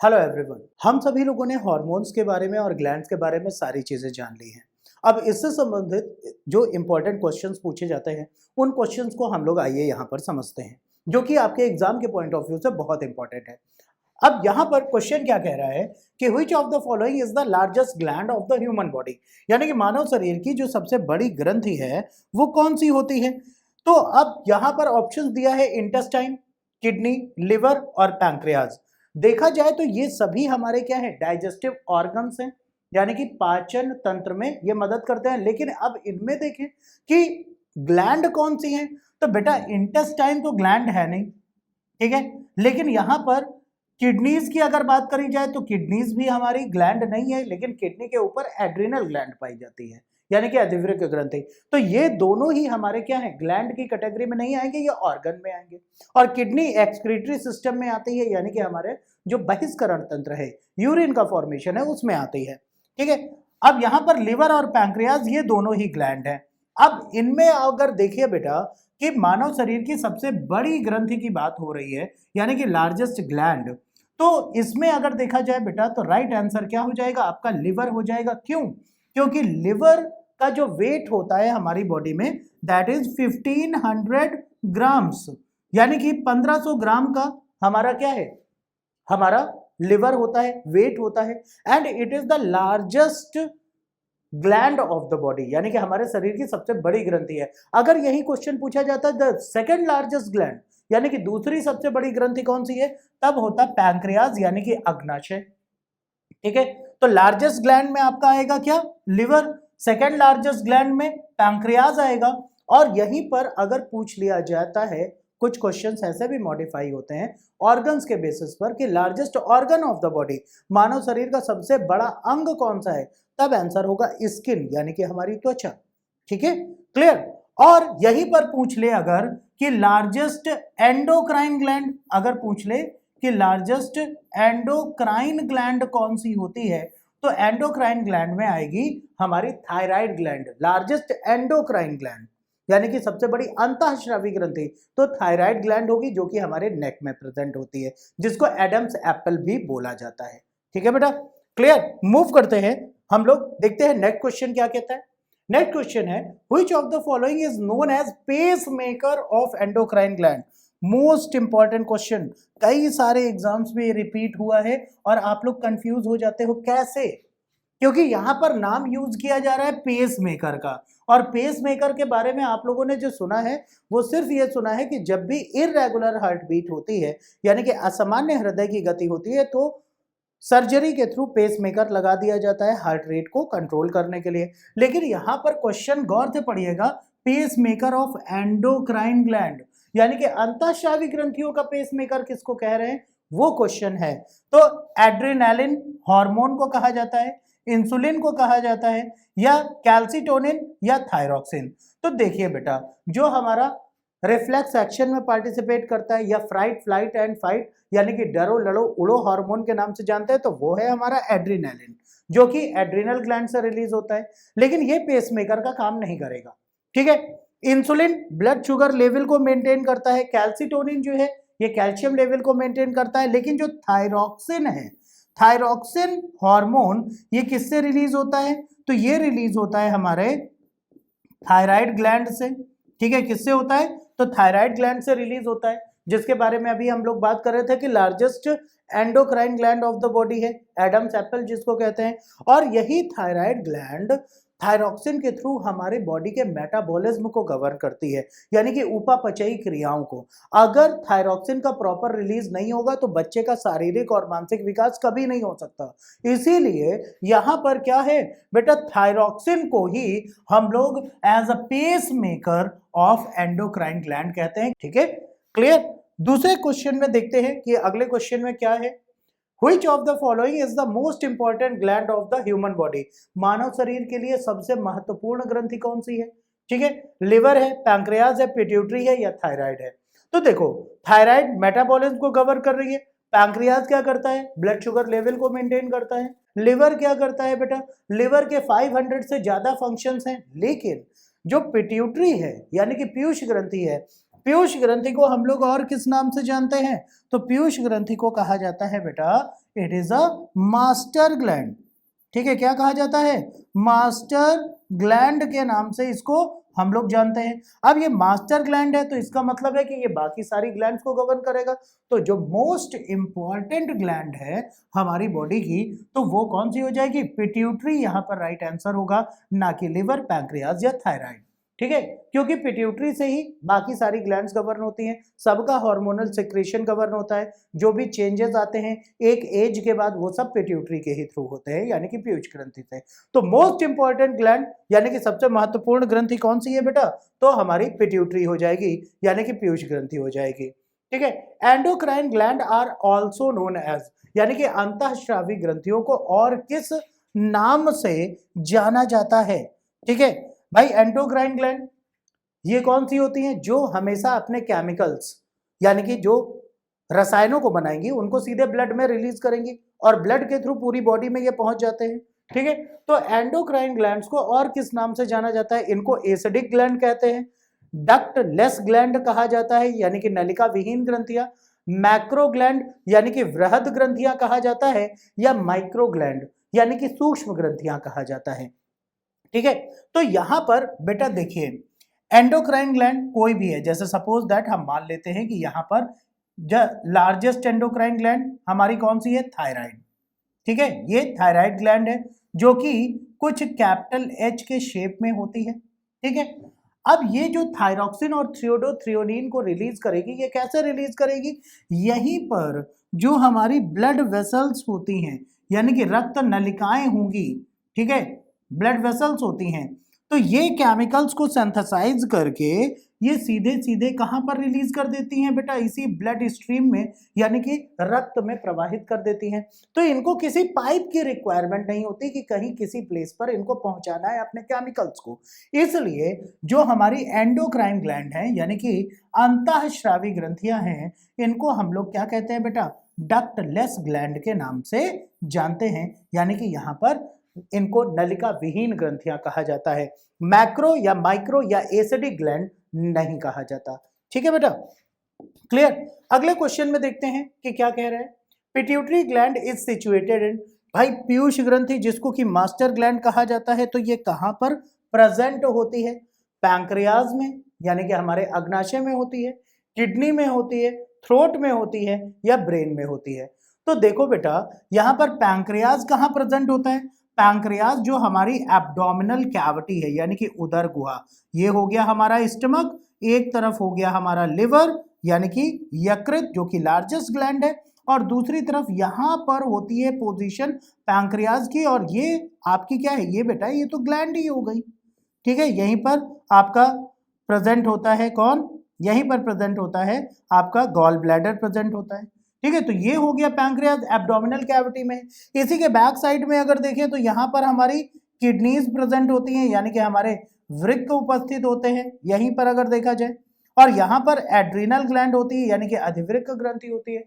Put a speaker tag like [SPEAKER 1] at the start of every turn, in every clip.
[SPEAKER 1] Hello everyone, हम सभी लोगों ने हार्मोन्स के बारे में और ग्लैंड्स के बारे में सारी चीजें जान ली हैं। अब इससे संबंधित जो इंपॉर्टेंट क्वेश्चंस पूछे जाते हैं उन क्वेश्चंस को हम लोग आइए यहाँ पर समझते हैं, जो कि आपके एग्जाम के पॉइंट ऑफ व्यू से बहुत इंपॉर्टेंट है। अब यहाँ पर क्वेश्चन क्या कह रहा है कि which of the following is the largest gland of the human body, यानी कि मानव शरीर की जो सबसे बड़ी ग्रंथि है वो कौन सी होती है। तो अब यहाँ पर ऑप्शन दिया है इंटेस्टाइन, किडनी, लिवर और पैंक्रियाज। देखा जाए तो ये सभी हमारे क्या है, डाइजेस्टिव ऑर्गन्स हैं, यानी कि पाचन तंत्र में ये मदद करते हैं। लेकिन अब इनमें देखें कि ग्लैंड कौन सी है, तो बेटा इंटेस्टाइन तो ग्लैंड है नहीं, ठीक है। लेकिन यहां पर किडनीज की अगर बात करी जाए तो किडनीज भी हमारी ग्लैंड नहीं है, लेकिन किडनी के ऊपर एड्रिनल ग्लैंड पाई जाती है, यानी कि अधिवृक्क ग्रंथि। तो ये दोनों ही हमारे क्या है, ग्लैंड की कैटेगरी में नहीं आएंगे, ये ऑर्गन में आएंगे। और किडनी एक्सक्रीटरी सिस्टम में आती है, यानी कि हमारे जो बहिष्करण तंत्र है, यूरिन का फॉर्मेशन है, उसमें आती है, ठीक है। अब यहाँ पर लिवर और पैंक्रियाज ये दोनों ही ग्लैंड हैं। अब इनमें अगर देखिए बेटा कि मानव शरीर की सबसे बड़ी ग्रंथि की बात हो रही है, यानी कि लार्जेस्ट ग्लैंड, तो इसमें अगर देखा जाए बेटा तो राइट आंसर क्या हो जाएगा, आपका लिवर हो जाएगा। क्यों? क्योंकि लिवर का जो वेट होता है हमारी बॉडी में, दैट इज 1500 ग्राम्स, यानी कि 1500 ग्राम का हमारा क्या है, हमारा लिवर होता है, वेट होता है। And it is the largest gland of the body, यानी कि हमारे शरीर की सबसे बड़ी ग्रंथि है। अगर यही क्वेश्चन पूछा जाता है द सेकंड लार्जेस्ट ग्लैंड, यानी कि दूसरी सबसे बड़ी ग्रंथि कौन सी है, तब होता पैंक्रियाज, यानी कि अग्नाशय, ठीक है। तो लार्जेस्ट ग्लैंड में आपका आएगा क्या, लिवर, सेकंड लार्जेस्ट ग्लैंड में पैंक्रियाज आएगा। और यहीं पर अगर पूछ लिया जाता है, कुछ क्वेश्चंस ऐसे भी मॉडिफाई होते हैं ऑर्गन्स के बेसिस पर कि largest organ of the body, मानव शरीर का सबसे बड़ा अंग कौन सा है, तब आंसर होगा स्किन, यानी कि हमारी त्वचा, ठीक है, क्लियर। और यहीं पर पूछ ले अगर कि लार्जेस्ट एंडोक्राइन ग्लैंड, अगर पूछ ले कि लार्जेस्ट एंडोक्राइन ग्लैंड कौन सी होती है, तो एंडोक्राइन ग्लैंड में आएगी हमारी thyroid gland, largest endocrine gland, यानी कि सबसे बड़ी अंतःस्रावी ग्रंथि तो थायराइड ग्लैंड होगी, जो कि हमारे नेक में प्रेजेंट होती है, जिसको एडम्स एप्पल भी बोला जाता है, ठीक है बेटा, क्लियर। मूव करते हैं हम लोग, देखते हैं नेक्स्ट क्वेश्चन क्या कहता है। नेक्स्ट क्वेश्चन है which of the following is known as pace maker of endocrine gland. Most important question, कई सारे एग्जाम्स में रिपीट हुआ है और आप लोग कंफ्यूज हो जाते हो कैसे, क्योंकि यहां पर नाम यूज किया जा रहा है पेस मेकर का। और पेस मेकर के बारे में आप लोगों ने जो सुना है वो सिर्फ ये सुना है कि जब भी इरेगुलर हार्ट बीट होती है, यानी कि असामान्य हृदय की गति होती है, तो सर्जरी के थ्रू पेस मेकर लगा दिया जाता है हार्ट रेट को कंट्रोल करने के लिए। लेकिन यहां पर क्वेश्चन गौर से पढ़िएगा, pace maker of endocrine gland, यानी कि अंतःस्रावी ग्रंथियों का पेस मेकर किसको कह रहे हैं, वो क्वेश्चन है। तो एड्रेनालिन हार्मोन को कहा जाता है, इंसुलिन को कहा जाता है, या कैल्सिटोनिन या थायरोक्सिन। तो देखिए बेटा, जो हमारा रिफ्लेक्स एक्शन में पार्टिसिपेट करता है या फ्राइट फ्लाइट एंड फाइट, यानी कि डरो लड़ो उड़ो हार्मोन के नाम से जानते हैं, तो वो है हमारा एड्रेनालिन, जो कि एड्रिनल ग्लैंड से रिलीज होता है। लेकिन ये पेसमेकर का काम नहीं करेगा, ठीक है। इंसुलिन ब्लड शुगर लेवल को मेंटेन करता है, कैल्सिटोनिन जो है ये कैल्शियम लेवल को मेंटेन करता है। लेकिन जो थायरोक्सिन है, थायरोक्सिन हार्मोन, ये किससे रिलीज होता है, तो ये रिलीज होता है हमारे थायराइड ग्लैंड से, ठीक है। किससे होता है, तो थायराइड ग्लैंड से रिलीज होता है, जिसके बारे में अभी हम लोग बात कर रहे थे कि largest endocrine gland of the body है, एडम्स एप्पल जिसको कहते हैं। और यही थायराइड ग्लैंड थायरोक्सिन के थ्रू हमारे बॉडी के मेटाबॉलिज्म को गवर्न करती है, यानी कि उपापचयी क्रियाओं को। अगर थायरोक्सिन का प्रॉपर रिलीज नहीं होगा तो बच्चे का शारीरिक और मानसिक विकास कभी नहीं हो सकता। इसीलिए यहां पर क्या है बेटा, थायरोक्सिन को ही हम लोग as a pace maker of endocrine gland कहते हैं, ठीक है, क्लियर। दूसरे क्वेश्चन में देखते हैं कि अगले क्वेश्चन में क्या है, Which of the following is the most important gland of the human body? मानव शरीर के लिए सबसे महत्वपूर्ण ग्रंथि कौन सी है, ठीक है। लिवर है, पैंक्रियाज है, पिट्यूटरी है या थायराइड है। तो देखो, थायराइड मेटाबॉलिज्म को कवर कर रही है, पैंक्रियाज क्या करता है, ब्लड शुगर लेवल को मेंटेन करता है, लिवर क्या करता है बेटा, लिवर के 500 से ज्यादा फंक्शंस हैं। लेकिन जो पिट्यूटरी है, यानी कि पीयूष ग्रंथि है, पीयूष ग्रंथि को हम लोग और किस नाम से जानते हैं? तो पीयूष ग्रंथि को कहा जाता है बेटा, it is a master gland. ठीक है, क्या कहा जाता है? मास्टर ग्लैंड के नाम से इसको हम लोग जानते हैं। अब ये मास्टर ग्लैंड है तो इसका मतलब है कि ये बाकी सारी ग्लैंड्स को गवर्न करेगा। तो जो मोस्ट इंपॉर्टेंट ग्लैंड है हमारी बॉडी की, तो वो कौन सी हो जाएगी? पिट्यूटरी यहाँ पर राइट आंसर होगा, ना कि लिवर, पैंक्रियाज या थायराइड। ठीक है, क्योंकि पिट्यूटरी से ही बाकी सारी ग्लैंड्स गवर्न होती हैं, सबका हार्मोनल सिक्रेशन गवर्न होता है, जो भी चेंजेस आते हैं एक एज के बाद वो सब पिट्यूटरी के ही थ्रू होते हैं, यानी कि पीयूष ग्रंथि से। तो मोस्ट इंपॉर्टेंट ग्लैंड यानी कि सबसे महत्वपूर्ण ग्रंथि कौन सी है बेटा? तो हमारी पिट्यूटरी हो जाएगी, यानी कि पीयूष ग्रंथि हो जाएगी। ठीक है, endocrine gland are also known as, यानी कि अंतःस्रावी ग्रंथियों को और किस नाम से जाना जाता है? ठीक है भाई, एंडोक्राइन ग्लैंड ये कौन सी होती हैं? जो हमेशा अपने केमिकल्स यानी कि जो रसायनों को बनाएंगी उनको सीधे ब्लड में रिलीज करेंगी और ब्लड के थ्रू पूरी बॉडी में ये पहुंच जाते हैं। ठीक है, तो एंडोक्राइन ग्लैंड्स को और किस नाम से जाना जाता है? इनको एसिडिक ग्लैंड कहते हैं, डक्ट लेस ग्लैंड कहा जाता है, यानी कि नलिका विहीन ग्रंथियां, मैक्रो ग्लैंड यानी कि वृहद ग्रंथियां कहा जाता है, या माइक्रो ग्लैंड यानी कि सूक्ष्म ग्रंथियां कहा जाता है। ठीक है, तो यहां पर बेटा देखिए, एंडोक्राइन ग्लैंड कोई भी है, जैसे सपोज दैट हम मान लेते हैं कि यहां पर लार्जेस्ट एंडोक्राइन ग्लैंड हमारी कौन सी है? थायराइड। ठीक है, ये थायराइड ग्लैंड है जो कि कुछ कैपिटल एच के शेप में होती है। ठीक है, अब ये जो थायरॉक्सिन और थियोडोथ्रियोनिन को रिलीज करेगी, ये कैसे रिलीज करेगी? यहीं पर जो हमारी ब्लड वेसल्स होती हैं, यानी कि रक्त नलिकाएं होंगी, ठीक है, ब्लड वेसल्स होती हैं, तो ये केमिकल्स को सिंथेसाइज करके ये सीधे सीधे कहां पर रिलीज कर देती हैं बेटा? इसी ब्लड स्ट्रीम में, यानी कि रक्त में प्रवाहित कर देती हैं। तो इनको किसी पाइप की रिक्वायरमेंट नहीं होती कि कहीं किसी प्लेस पर इनको पहुंचाना है अपने केमिकल्स को। इसलिए जो हमारी एंडोक्राइन ग्लैंड है, यानी कि अंतःस्रावी ग्रंथियां हैं, इनको हम लोग क्या कहते हैं बेटा? डक्टलेस ग्लैंड के नाम से जानते हैं, यानी कि यहाँ पर इनको नलिका विहीन ग्रंथियां कहा जाता है, मैक्रो या माइक्रो या एसिडिक ग्लैंड नहीं कहा जाता। ठीक है बेटा, क्लियर? अगले क्वेश्चन में देखते हैं कि क्या कह रहा है। Pituitary gland is situated in, भाई पीयूष ग्रंथि जिसको कि मास्टर ग्लैंड कहा जाता है, तो ये कहां पर प्रेजेंट होती है? पैंक्रियाज में, यानी कि हमारे अग्नाशय में होती है, किडनी में होती है, थ्रोट में होती है, या ब्रेन में होती है? तो देखो बेटा, यहां पर पैंक्रियाज कहां प्रेजेंट होता है? पैंक्रियाज जो हमारी एब्डोमिनल कैविटी है, यानी कि उदर गुहा, ये हो गया हमारा स्टमक, एक तरफ हो गया हमारा लिवर यानी कि यकृत जो कि लार्जेस्ट ग्लैंड है, और दूसरी तरफ यहां पर होती है पोजीशन पैंक्रियाज की, और ये आपकी क्या है? ये बेटा ये तो ग्लैंड ही हो गई। ठीक है, यहीं पर आपका प्रेजेंट होता है कौन? यहीं पर प्रेजेंट होता है आपका गॉल ब्लैडर प्रेजेंट होता है। ठीक है, तो ये हो गया पैंक्रियाज एब्डोमिनल कैविटी में। इसी के बैक साइड में अगर देखें तो यहाँ पर हमारी किडनीज प्रेजेंट होती हैं, यानी कि हमारे वृक्क उपस्थित होते हैं यहीं पर अगर देखा जाए, और यहाँ पर एड्रिनल ग्लैंड होती है, यानी कि अधिवृक्क ग्रंथि होती है।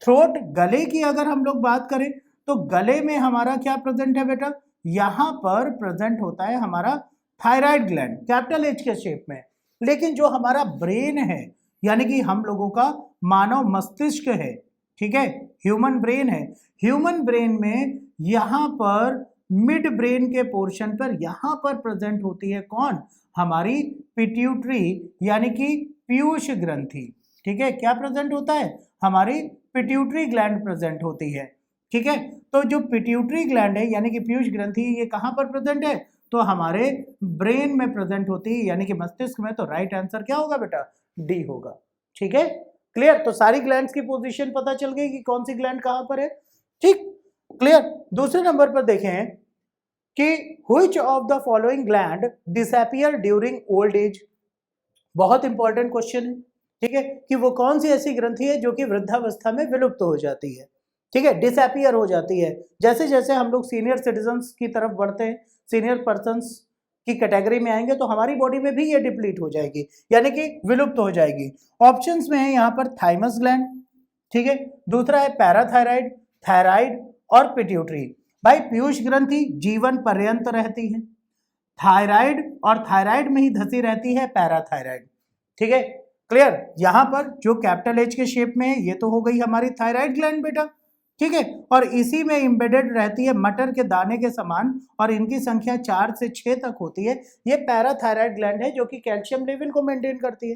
[SPEAKER 1] थ्रोट, गले की अगर हम लोग बात करें तो गले में हमारा क्या प्रेजेंट है बेटा? यहाँ पर प्रेजेंट होता है हमारा थायराइड ग्लैंड, कैपिटल एच के शेप में। लेकिन जो हमारा ब्रेन है, यानी कि हम लोगों का मानव मस्तिष्क है, ठीक है, ह्यूमन ब्रेन है, ह्यूमन ब्रेन में यहां पर मिड ब्रेन के पोर्शन पर यहां पर प्रेजेंट होती है कौन? हमारी पिट्यूटरी, यानी कि पीयूष ग्रंथि। ठीक है, क्या प्रेजेंट होता है? हमारी पिट्यूटरी ग्लैंड प्रेजेंट होती है। ठीक है, तो जो पिट्यूटरी ग्लैंड है यानी कि पीयूष ग्रंथि, ये कहां पर प्रेजेंट है? तो हमारे ब्रेन में प्रेजेंट होती है, यानी कि मस्तिष्क में। तो राइट आंसर क्या होगा बेटा? डी होगा। ठीक है, क्लियर? तो सारी ग्लैंड्स की पोजीशन पता चल गई कि कौन सी ग्लैंड कहां पर है। ठीक, क्लियर? दूसरे नंबर पर देखें कि which of the following gland disappear during old age. बहुत इंपॉर्टेंट क्वेश्चन है। ठीक है, कि वो कौन सी ऐसी ग्रंथि है जो कि वृद्धावस्था में विलुप्त हो जाती है। ठीक है, डिसअपीयर हो जाती है। जैसे जैसे हम लोग सीनियर सिटीजन्स की तरफ बढ़ते हैं, सीनियर पर्सन्स की कैटेगरी में आएंगे, तो हमारी बॉडी में भी ये डिप्लीट हो जाएगी, यानी कि विलुप्त हो जाएगी। ऑप्शंस में है यहाँ पर थाइमस ग्लैंड, ठीक है, दूसरा है पैराथायराइड, थायराइड और पिट्यूटरी। भाई पीयूष ग्रंथि जीवन पर्यंत रहती है, थायराइड और थायराइड में ही धसी रहती है पैराथायराइड। ठीक है, क्लियर? यहाँ पर जो कैपिटल एच के शेप में है ये तो हो गई हमारी थायराइड ग्लैंड बेटा, ठीक है, और इसी में एम्बेडेड रहती है मटर के दाने के समान और इनकी संख्या 4 से 6 तक होती है। ये पैराथायराइड ग्लैंड है जो कि कैल्शियम लेवल को मेंटेन करती है।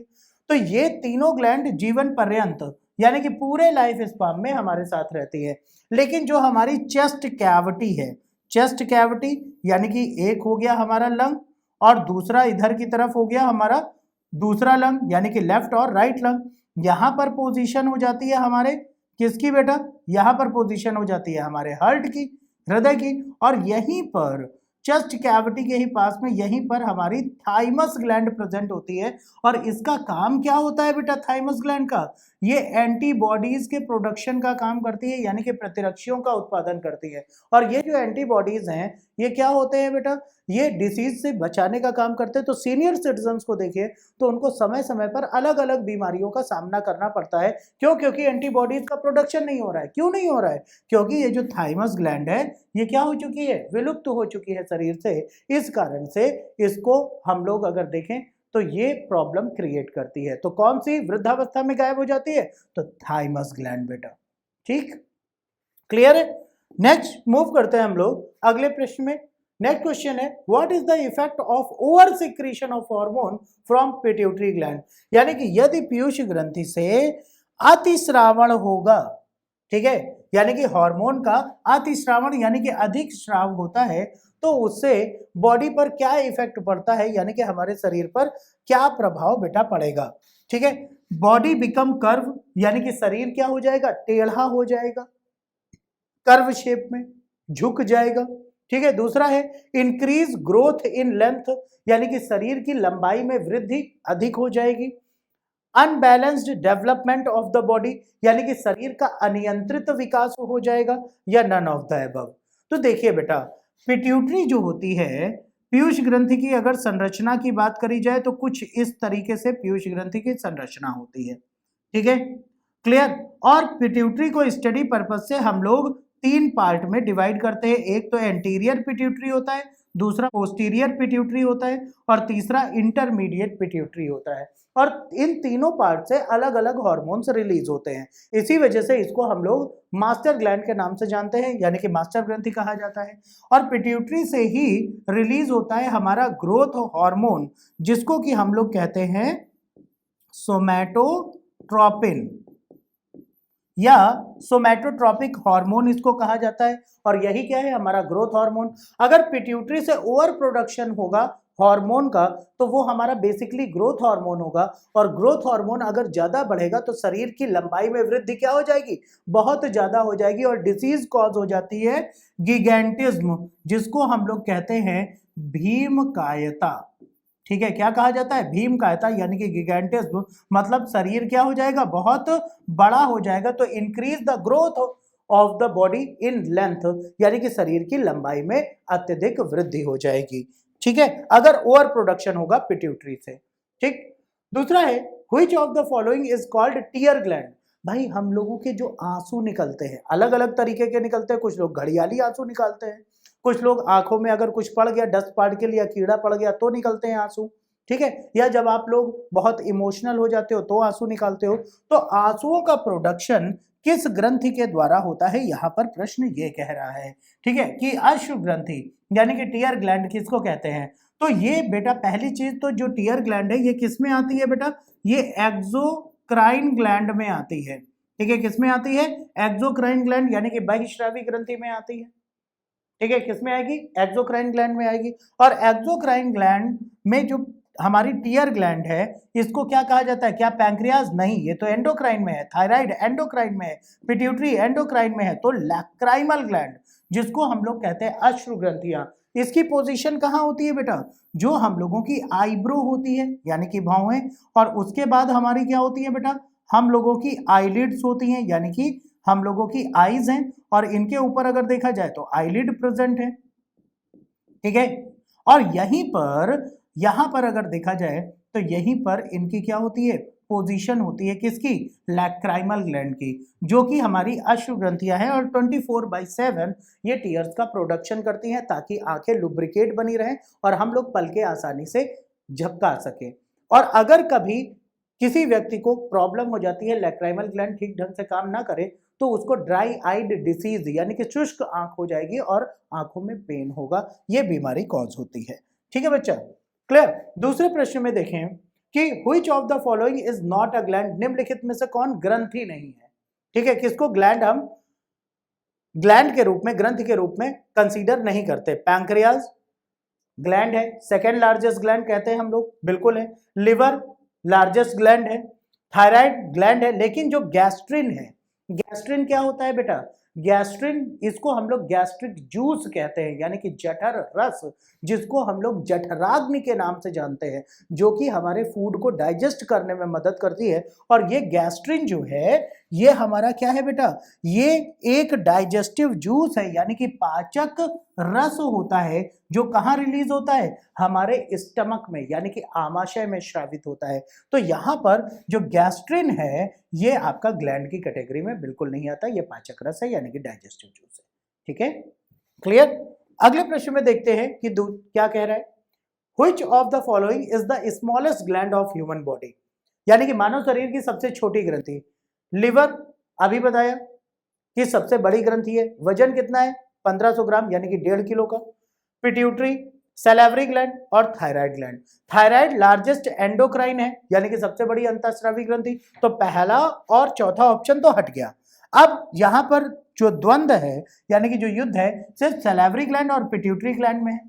[SPEAKER 1] तो ये तीनों ग्लैंड जीवन पर्यंत यानी कि पूरे लाइफ स्पान में हमारे साथ रहती है। लेकिन जो हमारी चेस्ट कैविटी है, चेस्ट कैविटी यानी कि एक हो गया हमारा लंग और दूसरा इधर की तरफ हो गया हमारा दूसरा लंग यानी कि लेफ्ट और राइट लंग। यहां पर पोजीशन हो जाती है हमारे किसकी बेटा, यहां पर पोजीशन हो जाती है हमारे हार्ट की, हृदय की, और यहीं पर चेस्ट कैविटी के ही पास में यहीं पर हमारी थाइमस ग्लैंड प्रेजेंट होती है। और इसका काम क्या होता है बेटा थाइमस ग्लैंड का, ये एंटीबॉडीज के प्रोडक्शन का काम करती है यानी कि प्रतिरक्षियों का उत्पादन करती है। और ये जो एंटीबॉडीज हैं ये क्या होते हैं बेटा, ये डिसीज से बचाने का काम करते हैं। तो सीनियर सिटीजन्स को देखिए तो उनको समय समय पर अलग अलग बीमारियों का सामना करना पड़ता है। क्यों? क्योंकि एंटीबॉडीज का प्रोडक्शन नहीं हो रहा है। क्यों नहीं हो रहा है? क्योंकि ये जो थाइमस ग्लैंड है ये क्या हो चुकी है, विलुप्त हो चुकी है शरीर से। इस कारण से इसको हम लोग अगर देखें तो ये प्रॉब्लम क्रिएट करती है। तो कौन सी वृद्धावस्था में गायब हो जाती है, तो थाइमस ग्लैंड बेटा, ठीक, क्लियर है? नेक्स्ट मूव करते हैं हम लोग अगले प्रश्न में। नेक्स्ट क्वेश्चन है what is the effect of over secretion of hormone from pituitary gland, यानी कि यदि पीयूष ग्रंथि से अतिस्रावण होगा, ठीक है, यानी कि हार्मोन का अतिस्रावण यानी कि अधिक स्राव होता है तो उससे बॉडी पर क्या इफेक्ट पड़ता है, यानी कि हमारे शरीर पर क्या प्रभाव बेटा पड़ेगा, ठीक है। बॉडी बिकम कर्व यानी कि शरीर क्या हो जाएगा, टेढ़ा हो जाएगा, कर्व शेप में झुक जाएगा, ठीक है। दूसरा है इंक्रीज ग्रोथ इन लेंथ यानी कि शरीर की लंबाई में वृद्धि अधिक हो जाएगी। Unbalanced development of the body यानी कि शरीर का अनियंत्रित विकास हो जाएगा, या नन ऑफ द अबव। तो देखिए बेटा पिट्यूटरी जो होती है, पीयूष ग्रंथि की अगर संरचना की बात करी जाए तो कुछ इस तरीके से पीयूष ग्रंथि की संरचना होती है, ठीक है, क्लियर। और पिट्यूटरी को स्टडी पर्पज से हम लोग 3 पार्ट में डिवाइड करते हैं। एक तो एंटीरियर पिट्यूटरी होता है, दूसरा पोस्टीरियर पिट्यूटरी होता है और तीसरा इंटरमीडिएट पिट्यूटरी होता है। और इन तीनों पार्ट से अलग अलग हार्मोन्स रिलीज होते हैं। इसी वजह से इसको हम लोग मास्टर ग्लैंड के नाम से जानते हैं, यानी कि मास्टर ग्रंथि कहा जाता है। और पिट्यूटरी से ही रिलीज होता है हमारा ग्रोथ हार्मोन, जिसको कि हम लोग कहते हैं सोमैटोट्रोपिन या सोमैटोट्रोपिक हार्मोन इसको कहा जाता है। और यही क्या है, हमारा ग्रोथ हार्मोन। अगर पिट्यूटरी से ओवर प्रोडक्शन होगा हार्मोन का तो वो हमारा बेसिकली ग्रोथ हार्मोन होगा। और ग्रोथ हार्मोन अगर ज्यादा बढ़ेगा तो शरीर की लंबाई में वृद्धि क्या हो जाएगी, बहुत ज्यादा हो जाएगी और डिसीज कॉज हो जाती है गिगैंटिज्म, जिसको हम लोग कहते हैं भीमकायता, ठीक है। क्या कहा जाता है, भीमकायता यानी कि गिगैंटिज्म, मतलब शरीर क्या हो जाएगा, बहुत बड़ा हो जाएगा। तो increase the growth of the body in length यानी कि शरीर की लंबाई में अत्यधिक वृद्धि हो जाएगी, ठीक है, अगर ओवर प्रोडक्शन होगा पिट्यूटरी से, ठीक। दूसरा है which of the following is called tear gland. भाई हम लोगों के जो आंसू निकलते हैं अलग अलग तरीके के निकलते हैं। कुछ लोग घड़ियाली आंसू निकालते हैं, कुछ लोग आंखों में अगर कुछ पड़ गया, डस्ट पार्टिकल या कीड़ा पड़ गया तो निकलते हैं आंसू, ठीक है, या जब आप लोग बहुत इमोशनल हो जाते हो तो आंसू निकालते हो। तो आंसुओं का प्रोडक्शन किस ग्रंथि के द्वारा होता है, यहाँ पर प्रश्न ये कह रहा है, ठीक है, कि अश्रु ग्रंथि यानी कि टीयर ग्लैंड किसको कहते हैं। तो ये बेटा पहली चीज तो जो टीयर ग्लैंड है ये किस में आती है बेटा, ये एक्सोक्राइन ग्लैंड में आती है, ठीक है, किस में आती है, एक्सोक्राइन ग्लैंड यानी कि बहिस्रावी ग्रंथि में आती है, ठीक है, किस में आएगी, एक्सोक्राइन ग्लैंड में आएगी। और एक्सोक्राइन ग्लैंड में जो हमारी टीयर ग्लैंड है इसको क्या कहा जाता है, क्या पैंक्रियाज, नहीं, ये तो एंडोक्राइन में है। थायराइड एंडोक्राइन में है, पिट्यूटरी एंडोक्राइन में है, तो लैक्राइमल ग्लैंड जिसको हम लोग कहते हैं अश्रु ग्रंथियां, इसकी पोजीशन कहाँ होती है बेटा, जो हम लोगों की आईब्रो होती है यानी कि भौहें, और उसके बाद हमारी क्या होती है बेटा, हम लोगों की आईलिड्स होती हैं यानी कि हम लोगों की आईज हैं, और इनके ऊपर अगर देखा जाए तो आईलिड प्रेजेंट है, ठीक है। और यहां पर अगर देखा जाए तो यहीं पर इनकी क्या होती है, पोजीशन होती है किसकी, लैक्राइमल ग्लैंड की, जो कि हमारी अश्रु ग्रंथियां हैं। और 24/7 ये टीयर्स का प्रोडक्शन करती हैं ताकि आंखें लुब्रिकेट बनी रहें और हम लोग पल के आसानी से झपका सके। और अगर कभी किसी व्यक्ति को प्रॉब्लम हो जाती है, लैक्राइमल ग्लैंड ठीक ढंग से काम ना करे तो उसको ड्राई आइड डिसीज यानी कि शुष्क आंख हो जाएगी और आंखों में पेन होगा, ये बीमारी कॉज होती है। ठीक है बच्चा, क्लियर। दूसरे प्रश्न में देखें कि which of the following is not a gland, निम्नलिखित में से कौन ग्रंथि नहीं है। ठीक है, किसको ग्लैंड हम ग्लैंड के रूप में, ग्रंथ के रूप में कंसीडर नहीं करते। पैंक्रियाज ग्लैंड है, सेकेंड लार्जेस्ट ग्लैंड कहते हैं हम लोग, बिल्कुल है। लिवर लार्जेस्ट ग्लैंड है, थायराइड ग्लैंड है, लेकिन जो गैस्ट्रिन है, गैस्ट्रिन क्या होता है बेटा, गैस्ट्रिन इसको हम लोग गैस्ट्रिक जूस कहते हैं, यानी कि जठर रस, जिसको हम लोग जठराग्नि के नाम से जानते हैं, जो कि हमारे फूड को डाइजेस्ट करने में मदद करती है। और ये गैस्ट्रिन जो है ये हमारा क्या है बेटा, ये एक डाइजेस्टिव जूस है, यानी कि पाचक रस होता है, जो कहाँ रिलीज होता है, हमारे स्टमक में, यानी कि आमाशय में स्रावित होता है। तो यहाँ पर जो गैस्ट्रिन है ये आपका ग्लैंड की कैटेगरी में बिल्कुल नहीं आता, ये पाचक रस है यानी कि डाइजेस्टिव जूस है। ठीक है, क्लियर। अगले प्रश्न में देखते हैं कि क्या कह रहा है, which of the following is the smallest gland of human body, यानी कि मानव शरीर की सबसे छोटी ग्रंथि। लिवर अभी बताया कि सबसे बड़ी ग्रंथि है, वजन कितना है 1500 ग्राम यानी कि 1.5 किलो का। पिट्यूटरी, सैलिवरी ग्लैंड और thyroid gland. Thyroid largest endocrine है यानी कि सबसे बड़ी अंतःस्रावी ग्रंथि, तो पहला और चौथा ऑप्शन तो हट गया। अब यहां पर जो द्वंद्व है यानी कि जो युद्ध है सिर्फ सैलिवरी ग्लैंड और पिट्यूटरी ग्लैंड में है।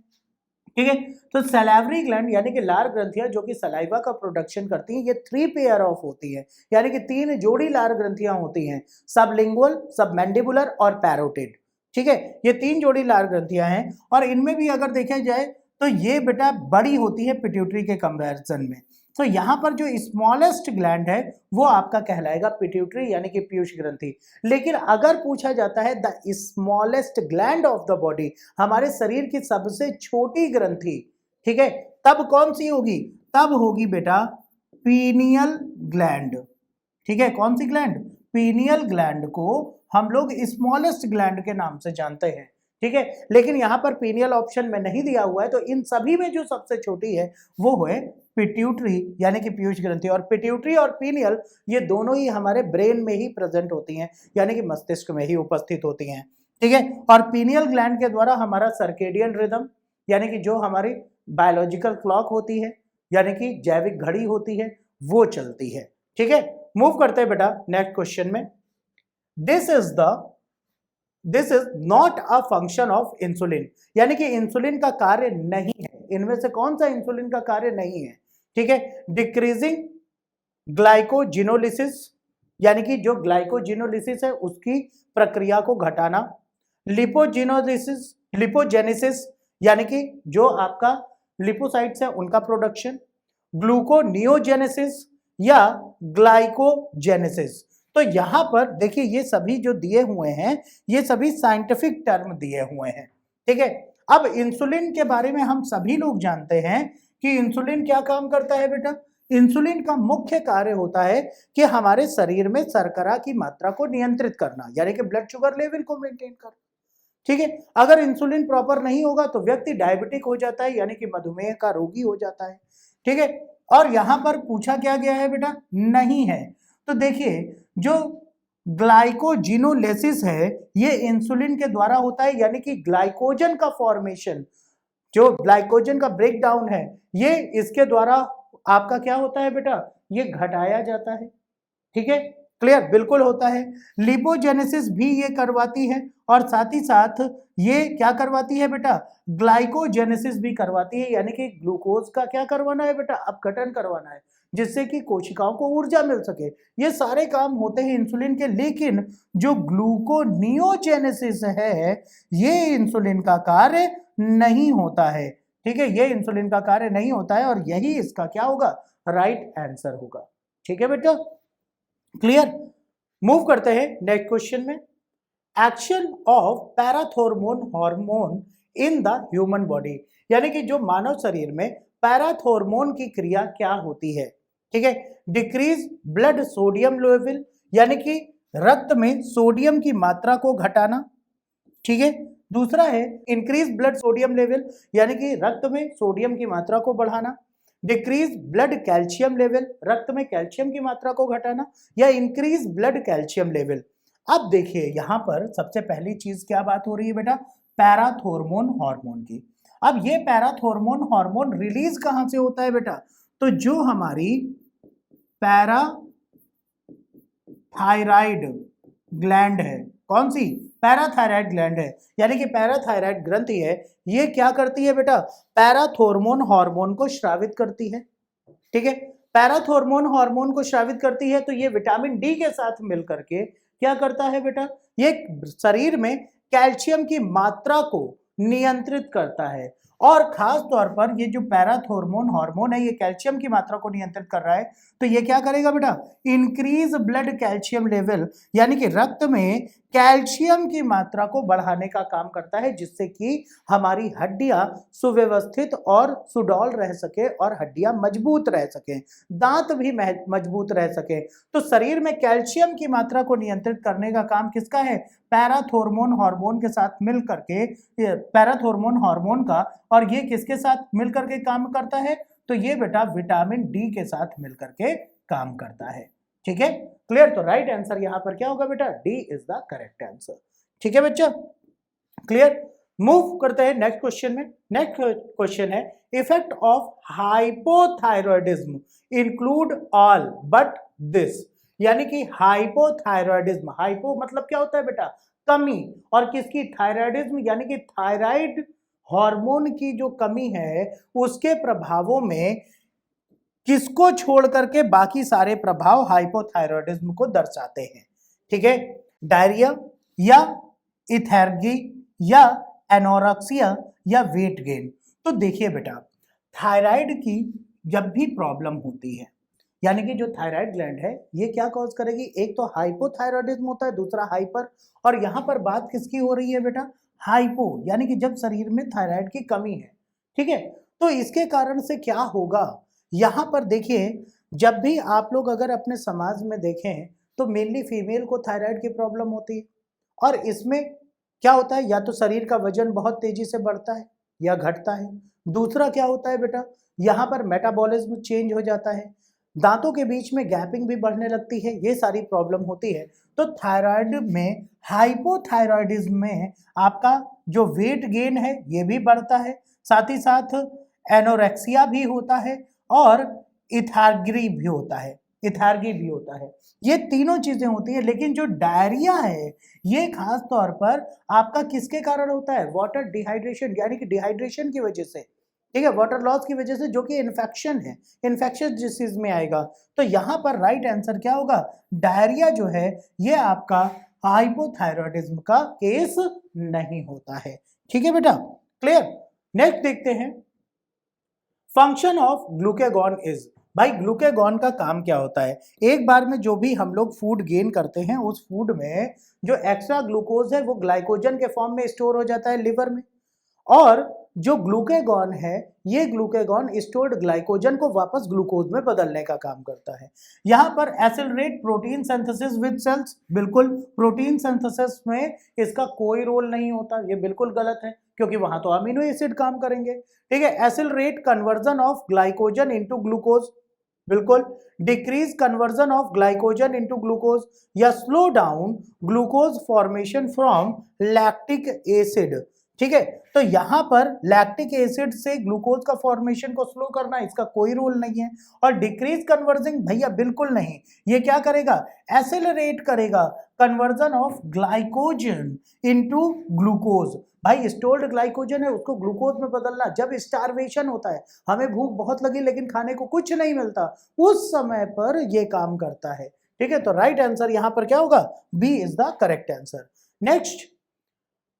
[SPEAKER 1] ठीक है, तो सैलिवरी ग्लैंड यानी कि लार ग्रंथियां जो कि सलाइवा का प्रोडक्शन करती हैं, ये 3 पेयर ऑफ होती है, यानी कि 3 जोड़ी लार ग्रंथियां होती हैं, सबलिंगुअल, सबमैंडिबुलर और पैरोटिड। ठीक है, ये 3 जोड़ी लार ग्रंथियां हैं और इनमें भी अगर देखा जाए तो ये बेटा बड़ी होती है पिट्यूटरी के कंपैरिजन में। तो यहाँ पर जो स्मॉलेस्ट ग्लैंड है वो आपका कहलाएगा पिट्यूटरी यानी कि पीयूष ग्रंथि। लेकिन अगर पूछा जाता है the smallest gland of the body, हमारे शरीर की सबसे छोटी ग्रंथि, ठीक है, तब कौन सी होगी, तब होगी बेटा पीनियल ग्लैंड। ठीक है, कौन सी ग्लैंड, पीनियल ग्लैंड को हम लोग स्मॉलेस्ट ग्लैंड के नाम से जानते हैं। ठीक है, लेकिन यहां पर पीनियल ऑप्शन में नहीं दिया हुआ है, तो इन सभी में जो सबसे छोटी है वो है पिट्यूटरी यानी कि पीयूष ग्रंथि। और पिट्यूटरी और पीनियल ये दोनों ही हमारे ब्रेन में ही प्रेजेंट होती हैं, यानी कि मस्तिष्क में ही उपस्थित होती हैं। ठीक है, और पीनियल ग्लैंड के द्वारा हमारा सर्केडियन रिदम यानी कि जो हमारी बायोलॉजिकल क्लॉक होती है, यानी कि जैविक घड़ी होती है, वो चलती है। ठीक है, मूव करते हैं बेटा नेक्स्ट क्वेश्चन में। This is not a function of insulin, यानी कि इंसुलिन का कार्य नहीं है, इनमें से कौन सा इंसुलिन का कार्य नहीं है। ठीक है, डिक्रीजिंग ग्लाइकोजिनोलिसिस, यानी कि जो ग्लाइकोजिनोलिसिस है उसकी प्रक्रिया को घटाना। लिपोजिनोलिसिस, लिपोजेनेसिस यानी कि जो आपका लिपोसाइट्स है उनका प्रोडक्शन। ग्लूकोनियोजेनेसिस या ग्लाइकोजेनेसिस। तो यहां पर देखिए ये सभी जो दिए हुए हैं ये सभी साइंटिफिक टर्म दिए हुए हैं। ठीक है, अब इंसुलिन के बारे में हम सभी लोग जानते हैं कि इंसुलिन क्या काम करता है बेटा, इंसुलिन का मुख्य कार्य होता है कि हमारे शरीर में शर्करा की मात्रा को नियंत्रित करना, यानी कि ब्लड शुगर लेवल को मेंटेन करना। ठीक है, अगर इंसुलिन प्रॉपर नहीं होगा तो व्यक्ति डायबिटिक हो जाता है, यानी कि मधुमेह का रोगी हो जाता है। ठीक है, और यहां पर पूछा क्या गया है बेटा, नहीं है। तो देखिए जो ग्लाइकोजिनोलिसिस है ये इंसुलिन के द्वारा होता है, यानी कि ग्लाइकोजन का फॉर्मेशन, जो ग्लाइकोजन का ब्रेक डाउन है ये इसके द्वारा आपका क्या होता है बेटा, ये घटाया जाता है। ठीक है, क्लियर, बिल्कुल होता है। लिपोजेनेसिस भी ये करवाती है और साथ ही साथ ये क्या करवाती है बेटा, ग्लाइकोजेनेसिस भी करवाती है, यानी कि ग्लूकोज का क्या करवाना है बेटा, अपघटन करवाना है, जिससे कि कोशिकाओं को ऊर्जा मिल सके। ये सारे काम होते हैं इंसुलिन के, लेकिन जो ग्लूकोनियोजेनेसिस है ये इंसुलिन का कार्य नहीं होता है। ठीक है, ये इंसुलिन का कार्य नहीं होता है और यही इसका क्या होगा, राइट आंसर होगा। ठीक है बेटा, क्लियर। मूव करते हैं नेक्स्ट क्वेश्चन में। Action of parathormone hormone in the human body, यानी कि जो मानव शरीर में पैराथॉर्मोन की क्रिया क्या होती है। ठीक है, डिक्रीज ब्लड सोडियम लेवल, यानी कि रक्त में सोडियम की मात्रा को घटाना। ठीक है, दूसरा है इंक्रीज ब्लड सोडियम लेवल, यानी कि रक्त में सोडियम की मात्रा को बढ़ाना। डिक्रीज ब्लड कैल्शियम लेवल, रक्त में कैल्शियम की मात्रा को घटाना, या इंक्रीज ब्लड कैल्शियम लेवल। अब देखिए यहां पर सबसे पहली चीज क्या बात हो रही है बेटा, पैराथोर्मोन हार्मोन की। अब ये पैराथोर्मोन हार्मोन रिलीज कहां से होता है बेटा, तो जो हमारी पैराथायराइड ग्लैंड है, कौन सी, पैराथायराइड ग्लैंड है, यानी कि पैराथायराइड ग्रंथि है, ये क्या करती है बेटा, पैराथोर्मोन हार्मोन को स्रावित करती है। ठीक है, पैराथोर्मोन हार्मोन को स्रावित करती है, तो ये विटामिन डी के साथ मिलकर के क्या करता है बेटा, ये शरीर में कैल्शियम की मात्रा को नियंत्रित करता है। और खास तौर पर ये जो पैराथोर्मोन हार्मोन है, ये कैल्शियम की मात्रा को नियंत्रित कर रहा है, तो ये क्या करेगा बेटा, इंक्रीज ब्लड कैल्शियम लेवल, यानी कि रक्त में कैल्शियम की मात्रा को बढ़ाने का काम करता है, जिससे कि हमारी हड्डियां सुव्यवस्थित और सुडौल रह सके और हड्डियां मजबूत रह सके, दांत भी मजबूत रह सके। तो शरीर में कैल्शियम की मात्रा को नियंत्रित करने का काम किसका है, पैराथोर्मोन हार्मोन के साथ मिल करके, पैराथोर्मोन हार्मोन का, और ये किसके साथ मिलकर के काम करता है, तो ये बेटा विटामिन डी के साथ मिलकर के काम करता है। ठीक है, क्लियर। तो राइट आंसर यहां पर क्या होगा बेटा, D is the correct answer. ठीक है बच्चा, क्लियर। मूव करते हैं नेक्स्ट क्वेश्चन में। नेक्स्ट क्वेश्चन है, effect of hypothyroidism include all but this, यानी कि हाइपोथायरॉयडिज्म, हाइपो मतलब क्या होता है बेटा, कमी, और किसकी, थायराइडिज्म, यानी कि थायराइड हार्मोन की जो कमी है उसके प्रभावों में किसको छोड़ करके बाकी सारे प्रभाव हाइपोथायरॉयडिज्म को दर्शाते हैं। ठीक है, डायरिया या इथेर्गी या एनोरेक्सिया या वेट गेन। तो देखिए बेटा, थायराइड की जब भी प्रॉब्लम होती है, यानी कि जो थायराइड ग्लैंड है ये क्या कॉज करेगी, एक तो हाइपोथायरॉयडिज्म होता है, दूसरा हाइपर, और यहां पर बात किसकी हो रही है बेटा, हाइपो, यानी कि जब शरीर में थायराइड की कमी है। ठीक है, तो इसके कारण से क्या होगा, यहां पर देखिए, जब भी आप लोग अगर अपने समाज में देखें तो मेनली फीमेल को थायराइड की प्रॉब्लम होती है, और इसमें क्या होता है, या तो शरीर का वजन बहुत तेजी से बढ़ता है या घटता है, दूसरा क्या होता है बेटा, यहाँ पर मेटाबॉलिज्म चेंज हो जाता है, दांतों के बीच में गैपिंग भी बढ़ने लगती है, ये सारी प्रॉब्लम होती है। तो थायराइड में, हाइपोथायरॉयडिज्म में आपका जो वेट गेन है ये भी बढ़ता है, साथ ही साथ एनोरेक्सिया भी होता है और इथार्गी भी होता है, इथार्गी भी होता है, ये तीनों चीजें होती है। लेकिन जो डायरिया है ये खास तौर पर आपका किसके कारण होता है, वाटर डिहाइड्रेशन, यानी कि डिहाइड्रेशन की वजह से, ठीक है, वाटर लॉस की वजह से, जो कि इन्फेक्शन है, इन्फेक्शियस डिसीज में आएगा। तो यहां पर राइट आंसर क्या होगा, डायरिया जो है ये आपका हाइपोथायरॉयडिज्म का केस नहीं होता है। ठीक है बेटा, क्लियर। नेक्स्ट देखते हैं, फंक्शन ऑफ ग्लूकेगॉन इज, भाई ग्लूकेगॉन का काम क्या होता है, एक बार में जो भी हम लोग फूड गेन करते हैं उस फूड में जो एक्स्ट्रा ग्लूकोज है वो ग्लाइकोजन के फॉर्म में स्टोर हो जाता है लिवर में, और जो ग्लूकेगॉन है ये ग्लूकेगॉन स्टोर्ड ग्लाइकोजन को वापस ग्लूकोज में बदलने का काम करता है। यहां पर accelerate protein synthesis with cells, बिल्कुल प्रोटीन सिंथेसिस में इसका कोई रोल नहीं होता, ये बिल्कुल गलत है, क्योंकि वहां तो अमीनो एसिड काम करेंगे। ठीक है, accelerate conversion of glycogen into glucose, बिल्कुल, decrease conversion of glycogen into glucose, या slow down glucose formation from lactic acid. ठीक है, तो यहां पर लैक्टिक एसिड से ग्लूकोज का फॉर्मेशन को स्लो करना इसका कोई रोल नहीं है, और डिक्रीज कन्वर्जिंग भैया बिल्कुल नहीं, ये क्या करेगा, एसेलरेट करेगा conversion of glycogen into glucose. भाई स्टोर्ड ग्लाइकोजन है उसको ग्लूकोज में बदलना, जब स्टारवेशन होता है, हमें भूख बहुत लगी लेकिन खाने को कुछ नहीं मिलता, उस समय पर ये काम करता है। ठीक है, तो राइट आंसर यहां पर क्या होगा, B is the correct answer. Next,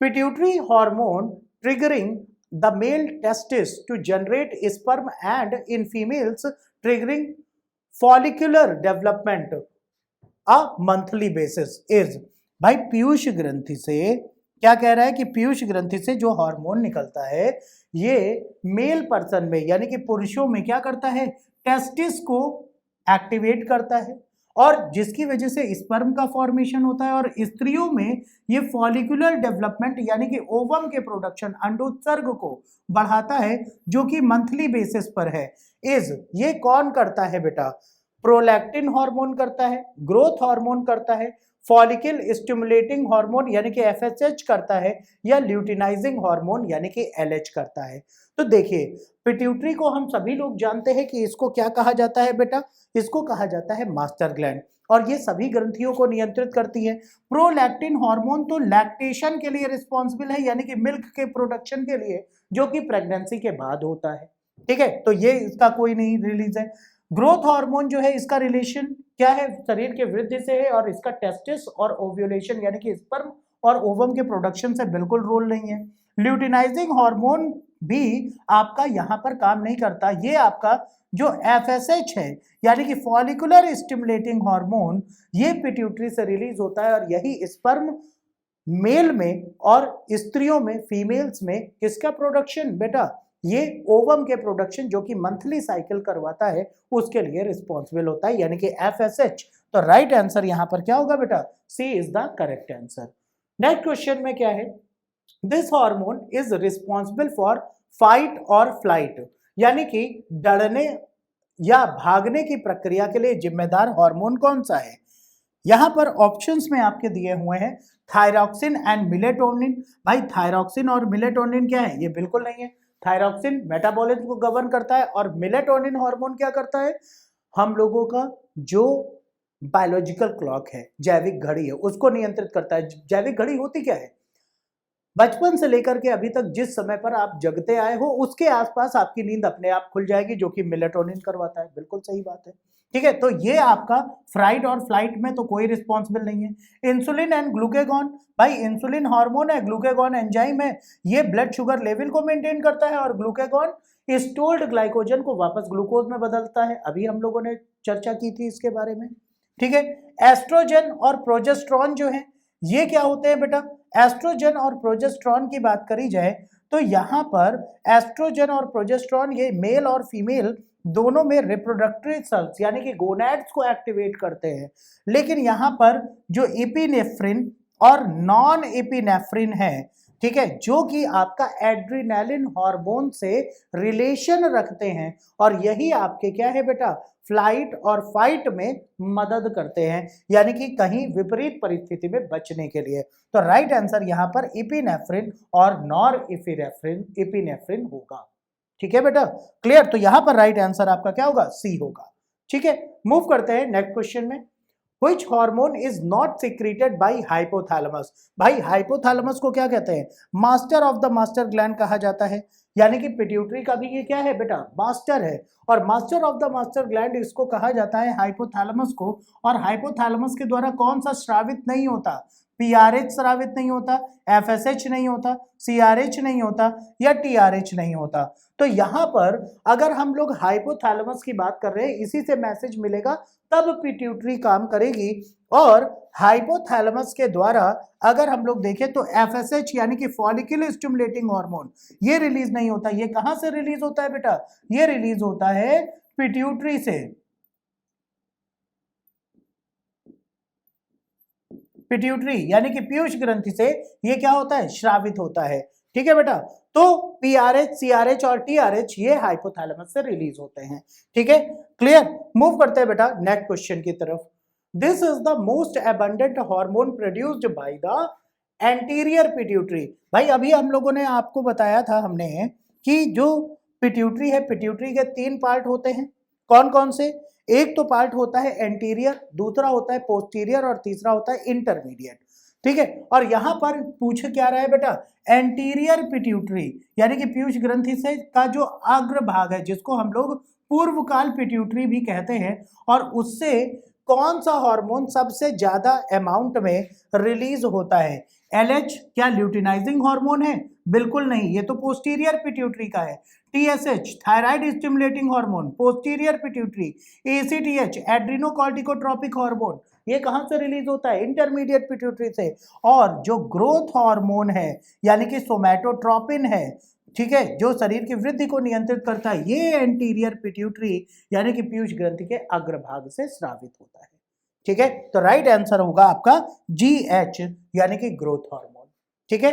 [SPEAKER 1] pituitary hormone triggering the male testes to generate sperm, and in females triggering follicular development a monthly basis is, भाई पीयूष ग्रंथि से क्या कह रहा है कि पीयूष ग्रंथि से जो हार्मोन निकलता है ये मेल पर्सन में, यानी कि पुरुषों में क्या करता है, टेस्टिस को एक्टिवेट करता है, और जिसकी वजह से स्पर्म का फॉर्मेशन होता है, और स्त्रियों में ये फॉलिकुलर डेवलपमेंट यानी कि ओवम के प्रोडक्शन अंडोत्सर्ग को बढ़ाता है, जो कि मंथली बेसिस पर है। ये कौन करता है बेटा? प्रोलैक्टिन हार्मोन करता है, ग्रोथ हार्मोन करता है, फॉलिकल स्टिमुलेटिंग हार्मोन यानी कि एफएसएच करता है, या ल्यूटिनाइजिंग हार्मोन यानी कि एलएच करता है। तो देखिए, पिट्यूटरी को हम सभी लोग जानते हैं कि इसको क्या कहा जाता है बेटा? इसको कहा जाता है मास्टर ग्लैंड, और ये सभी ग्रंथियों को नियंत्रित करती है। प्रोलैक्टिन हार्मोन तो लैक्टेशन के लिए रिस्पॉन्सिबल है, यानी कि मिल्क के प्रोडक्शन के लिए, जो कि प्रेगनेंसी के बाद होता है। ठीक है, तो ये इसका कोई नहीं रिलीज है। ग्रोथ हार्मोन जो है, इसका रिलेशन क्या है? शरीर के वृद्धि से है, और इसका टेस्टिस और ओव्यूलेशन यानी कि स्पर्म और ओवम के प्रोडक्शन से बिल्कुल रोल नहीं है। ल्यूटिनाइजिंग हार्मोन भी आपका यहाँ पर काम नहीं करता। ये आपका जो एफएसएच है यानी कि फॉलिकुलर स्टिमुलेटिंग हार्मोन, ये पिट्यूटरी से रिलीज होता है, और यही स्पर्म मेल में और स्त्रियों में, फीमेल्स में किसका प्रोडक्शन बेटा? ये ओवम के प्रोडक्शन, जो कि मंथली साइकिल करवाता है, उसके लिए रिस्पॉन्सिबल होता है, यानी कि एफएसएच। तो राइट आंसर यहां पर क्या होगा बेटा? C is the correct answer. Next question में क्या है? This hormone is responsible for fight और फ्लाइट, यानी कि डरने या भागने की प्रक्रिया के लिए जिम्मेदार हार्मोन कौन सा है? यहां पर ऑप्शंस में आपके दिए हुए हैं थायरॉक्सिन एंड मिलेटोनिन। भाई थायरॉक्सिन और मिलेटोनिन क्या है? ये बिल्कुल नहीं है। थायरॉक्सिन मेटाबॉलिज्म को गवर्न करता है, और मिलेटोनिन हार्मोन क्या करता है? हम लोगों का जो बायोलॉजिकल क्लॉक है, जैविक घड़ी है, उसको नियंत्रित करता है। जैविक घड़ी होती क्या है? बचपन से लेकर के अभी तक जिस समय पर आप जगते आए हो, उसके आसपास आपकी नींद अपने आप खुल जाएगी, जो कि मेलेटोनिन करवाता है। बिल्कुल सही बात है। ठीक है, तो ये आपका फ्राइट और फ्लाइट में तो कोई रिस्पॉन्सिबल नहीं है। इंसुलिन एंड ग्लूकेगॉन, भाई इंसुलिन हार्मोन है, ग्लूकेगॉन एंजाइम है, ये ब्लड शुगर लेवल को मेंटेन करता है, और ग्लूकेगॉन स्टोर्ड ग्लाइकोजन को वापस ग्लूकोज में बदलता है। अभी हम लोगों ने चर्चा की थी इसके बारे में। ठीक है, एस्ट्रोजन और प्रोजेस्ट्रॉन जो है, ये क्या होते हैं बेटा? एस्ट्रोजन और प्रोजेस्ट्रॉन की बात करी जाए तो यहाँ पर एस्ट्रोजन और प्रोजेस्ट्रॉन ये मेल और फीमेल दोनों में रिप्रोडक्टरी सेल्स यानी कि गोनैड्स को एक्टिवेट करते हैं। लेकिन यहाँ पर जो एपिनेफ्रिन और नॉन एपिनेफ्रिन है, ठीक है, जो कि आपका एड्रिनालिन हार्मोन से रिलेशन रखते हैं, और यही आपके क्या है बेटा? फ्लाइट और फाइट में मदद करते हैं, यानी कि कहीं विपरीत परिस्थिति में बचने के लिए। तो राइट आंसर यहां पर एपिनेफ्रिन और नॉर एपिनेफ्रिन होगा। ठीक है बेटा, क्लियर? तो यहां पर राइट आंसर आपका क्या होगा? सी होगा। ठीक है, मूव करते हैं नेक्स्ट क्वेश्चन में। Which hormone is not secreted by hypothalamus? भाई हाइपोथैलेमस को क्या कहते हैं? Master of the master gland कहा जाता है, यानी कि पिट्यूटरी का भी ये क्या है बेटा? मास्टर है, और master of the master gland इसको कहा जाता है हाइपोथैलेमस को। और हाइपोथैलेमस के द्वारा कौन सा स्रावित नहीं होता? पीआरएच स्रावित नहीं होता, एफएसएच नहीं होता, सीआरएच नहीं होता, या टीआरएच नहीं होता। तो यहां पर अगर हम लोग हाइपोथैलेमस की बात कर रहे हैं, इसी से मैसेज मिलेगा, तब पिट्यूटरी काम करेगी। और हाइपोथैलेमस के द्वारा अगर हम लोग देखें तो एफएसएच यानी कि फॉलिकुलर स्टिमुलेटिंग हार्मोन ये रिलीज नहीं होता। ये कहां से रिलीज होता है बेटा? ये रिलीज होता है पिट्यूटरी से। पिट्यूटरी यानी कि पीयूष ग्रंथि से ये क्या होता है? श्रावित होता है। ठीक है बेटा, तो पीआरएच, सीआरएच और टीआरएच ये हाइपोथैलेमस से रिलीज होते हैं। ठीक है, क्लियर? मूव करते हैं बेटा नेक्स्ट क्वेश्चन की तरफ। This is the most abundant hormone produced by the anterior pituitary. भाई अभी हम लोगों ने आपको बताया था हमने कि जो पिट्यूटरी है, पिट्यूटरी के 3 पार्ट होते हैं। कौन कौन से? एक तो पार्ट होता है एंटीरियर, दूसरा होता है पोस्टीरियर, और तीसरा होता है इंटरमीडिएट। ठीक है, और यहां पर पूछ क्या रहा है बेटा? एंटीरियर पिट्यूटरी यानी कि पीयूष ग्रंथि से का जो अग्र भाग है, जिसको हम लोग पूर्वकाल पिट्यूटरी भी कहते हैं, और उससे कौन सा हार्मोन सबसे ज्यादा अमाउंट में रिलीज होता है? एलएच क्या ल्यूटिनाइजिंग हार्मोन है? बिल्कुल नहीं, ये तो पोस्टीरियर पिट्यूटरी का है। TSH thyroid stimulating hormone, posterior pituitary. ACTH adrenocorticotropic hormone, ये कहां से रिलीज होता है? इंटरमीडिएट पिट्यूटरी से। और जो ग्रोथ हार्मोन है यानी कि सोमैटोट्रोपिन है, ठीक है, जो शरीर की वृद्धि को नियंत्रित करता है, ये एंटीरियर पिट्यूटरी यानी कि पीयूष ग्रंथि के अग्रभाग से स्रावित होता है। ठीक है, तो राइट आंसर होगा आपका GH यानी कि ग्रोथ हार्मोन। ठीक है,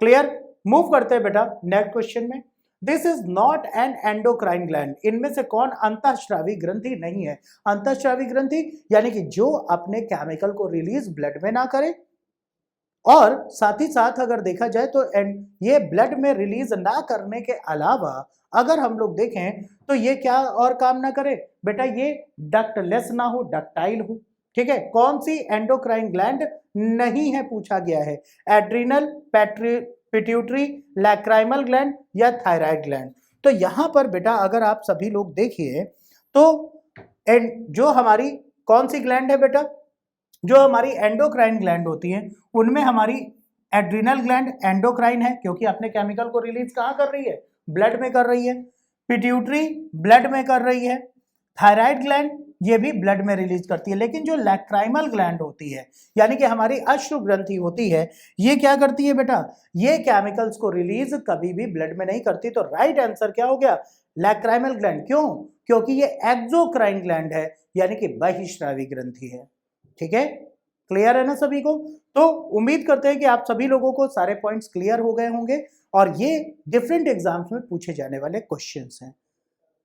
[SPEAKER 1] क्लियर। मूव करते हैं बेटा नेक्स्ट क्वेश्चन में। This is not an endocrine gland, इनमें से कौन अंतःस्रावी ग्रंथि नहीं है? अंतःस्रावी ग्रंथि यानी कि जो अपने केमिकल को रिलीज ब्लड में ना करे, और साथ ही साथ अगर देखा जाए तो ये ब्लड में रिलीज ना करने के अलावा अगर हम लोग देखें तो ये क्या और काम ना करे बेटा, ये डक्टलेस ना हो, डक्टाइल हो। ठीक है, कौन सी एंडोक्राइन ग्लैंड नहीं है पूछा गया है? एड्रिनल, पिट्यूटरी, लैक्राइमल ग्लैंड या थायराइड ग्लैंड? तो यहां पर बेटा अगर आप सभी लोग देखिए तो जो हमारी कौन सी ग्लैंड है बेटा, जो हमारी एंडोक्राइन ग्लैंड होती है उनमें हमारी एड्रिनल ग्लैंड एंडोक्राइन है क्योंकि अपने केमिकल को रिलीज कहाँ कर रही है? ब्लड में कर रही है। पिट्यूटरी ब्लड में कर रही है। थायराइड ग्लैंड ये भी ब्लड में रिलीज करती है। लेकिन जो लैक्राइमल ग्लैंड होती है यानी कि हमारी अश्रु ग्रंथि होती है, ये क्या करती है बेटा? ये केमिकल्स को रिलीज कभी भी ब्लड में नहीं करती। तो राइट आंसर क्या हो गया? Lacrimal gland. क्यों? क्योंकि ये एक्सोक्राइन ग्लैंड है यानी कि बहिस्रावी ग्रंथि है। ठीक है, क्लियर है ना सभी को? तो उम्मीद करते हैं कि आप सभी लोगों को सारे पॉइंट्स क्लियर हो गए होंगे और ये डिफरेंट एग्जाम्स में पूछे जाने वाले क्वेश्चंस हैं।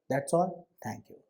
[SPEAKER 1] That's all, thank you.